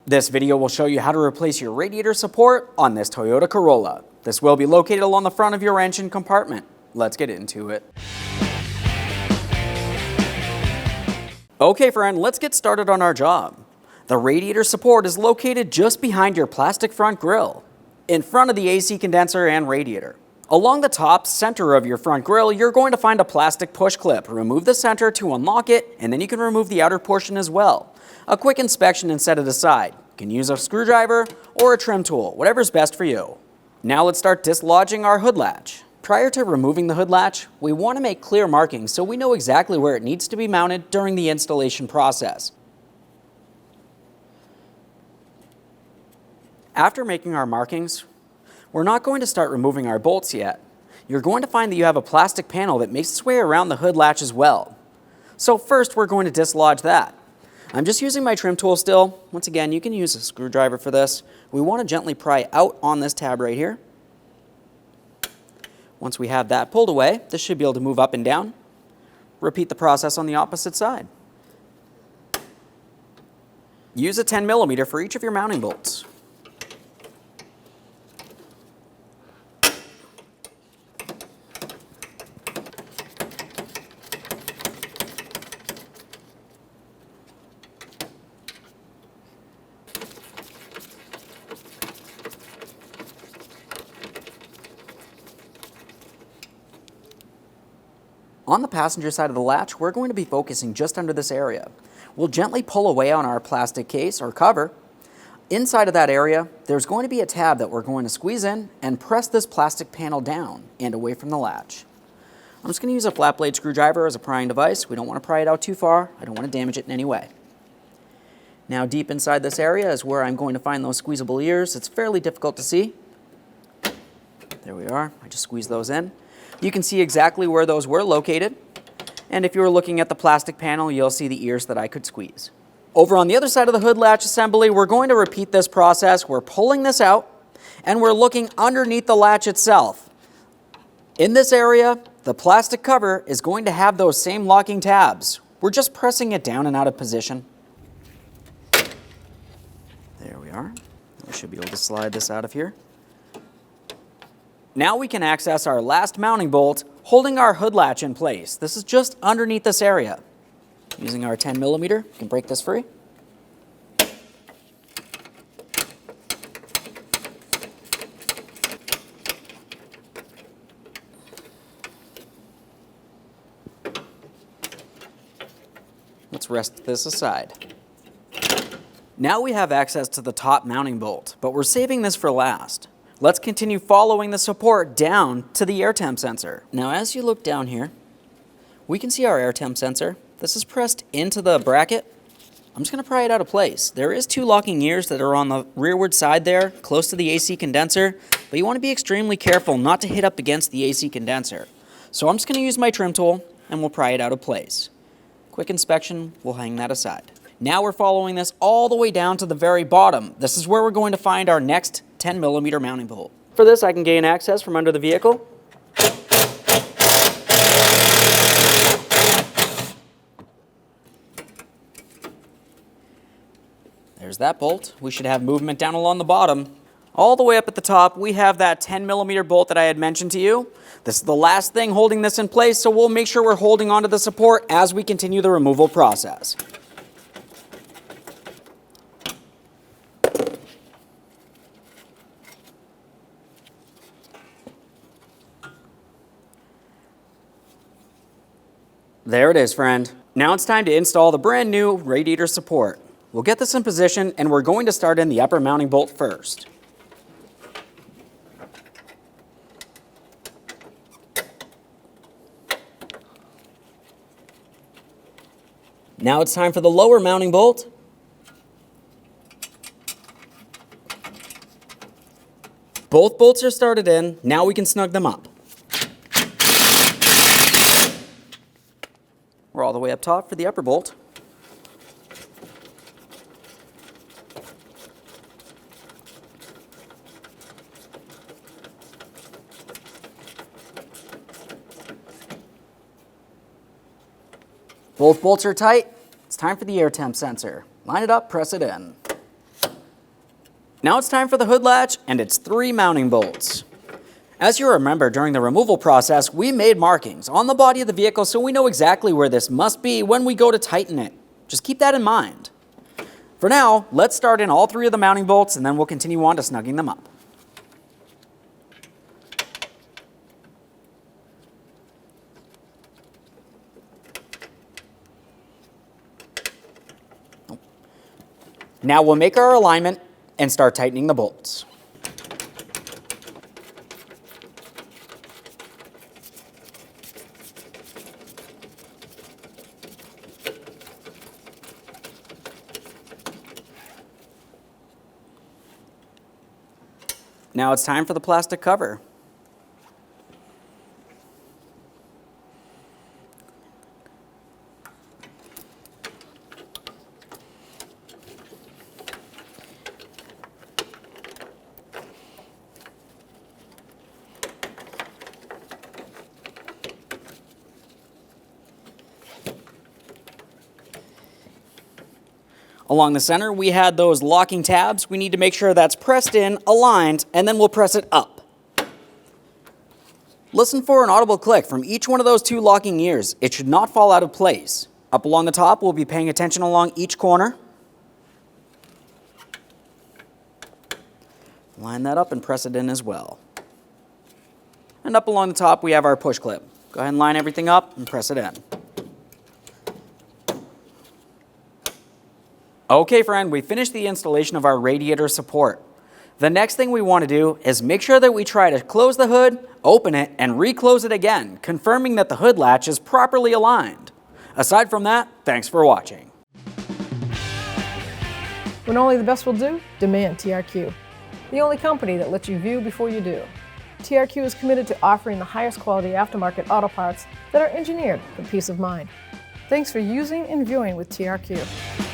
This video will show you how to replace your radiator support on this Toyota Corolla. This will be located along the front of your engine compartment. Let's get into it. Okay friend, let's get started on our job. The radiator support is located just behind your plastic front grille, in front of the AC condenser and radiator. Along the top center of your front grille, you're going to find a plastic push clip. Remove the center to unlock it, and then you can remove the outer portion as well. A quick inspection and set it aside. You can use a screwdriver or a trim tool, whatever's best for you. Now let's start dislodging our hood latch. Prior to removing the hood latch, we want to make clear markings so we know exactly where it needs to be mounted during the installation process. After making our markings, we're not going to start removing our bolts yet. You're going to find that you have a plastic panel that makes its way around the hood latch as well. So first we're going to dislodge that. I'm just using my trim tool still. Once again, you can use a screwdriver for this. We want to gently pry out on this tab right here. Once we have that pulled away, this should be able to move up and down. Repeat the process on the opposite side. Use a 10mm for each of your mounting bolts. On the passenger side of the latch, we're going to be focusing just under this area. We'll gently pull away on our plastic case or cover. Inside of that area, there's going to be a tab that we're going to squeeze in and press this plastic panel down and away from the latch. I'm just going to use a flat blade screwdriver as a prying device. We don't want to pry it out too far. I don't want to damage it in any way. Now deep inside this area is where I'm going to find those squeezable ears. It's fairly difficult to see. There we are. I just squeeze those in. You can see exactly where those were located, and if you were looking at the plastic panel, you'll see the ears that I could squeeze. Over on the other side of the hood latch assembly, we're going to repeat this process. We're pulling this out, and we're looking underneath the latch itself. In this area, the plastic cover is going to have those same locking tabs. We're just pressing it down and out of position. There we are. We should be able to slide this out of here. Now we can access our last mounting bolt, holding our hood latch in place. This is just underneath this area. Using our 10mm, we can break this free. Let's rest this aside. Now we have access to the top mounting bolt, but we're saving this for last. Let's continue following the support down to the air temp sensor. Now as you look down here, we can see our air temp sensor. This is pressed into the bracket. I'm just going to pry it out of place. There is two locking ears that are on the rearward side there, close to the AC condenser, but you want to be extremely careful not to hit up against the AC condenser. So I'm just going to use my trim tool and we'll pry it out of place. Quick inspection, we'll hang that aside. Now we're following this all the way down to the very bottom. This is where we're going to find our next 10mm mounting bolt. For this, I can gain access from under the vehicle. There's that bolt. We should have movement down along the bottom. All the way up at the top, we have that 10mm bolt that I had mentioned to you. This is the last thing holding this in place, so we'll make sure we're holding onto the support as we continue the removal process. There it is, friend. Now it's time to install the brand new radiator support. We'll get this in position and we're going to start in the upper mounting bolt first. Now it's time for the lower mounting bolt. Both bolts are started in. Now we can snug them up. We're all the way up top for the upper bolt. Both bolts are tight. It's time for the air temp sensor. Line it up, press it in. Now it's time for the hood latch and its 3 mounting bolts. As you remember, during the removal process, we made markings on the body of the vehicle so we know exactly where this must be when we go to tighten it. Just keep that in mind. For now, let's start in all 3 of the mounting bolts and then we'll continue on to snugging them up. Now we'll make our alignment and start tightening the bolts. Now it's time for the plastic cover. Along the center, we had those locking tabs. We need to make sure that's pressed in, aligned, and then we'll press it up. Listen for an audible click from each one of those 2 locking ears. It should not fall out of place. Up along the top, we'll be paying attention along each corner. Line that up and press it in as well. And up along the top, we have our push clip. Go ahead and line everything up and press it in. Okay, friend, we finished the installation of our radiator support. The next thing we want to do is make sure that we try to close the hood, open it, and reclose it again, confirming that the hood latch is properly aligned. Aside from that, thanks for watching. When only the best will do, demand TRQ. The only company that lets you view before you do. TRQ is committed to offering the highest quality aftermarket auto parts that are engineered for peace of mind. Thanks for using and viewing with TRQ.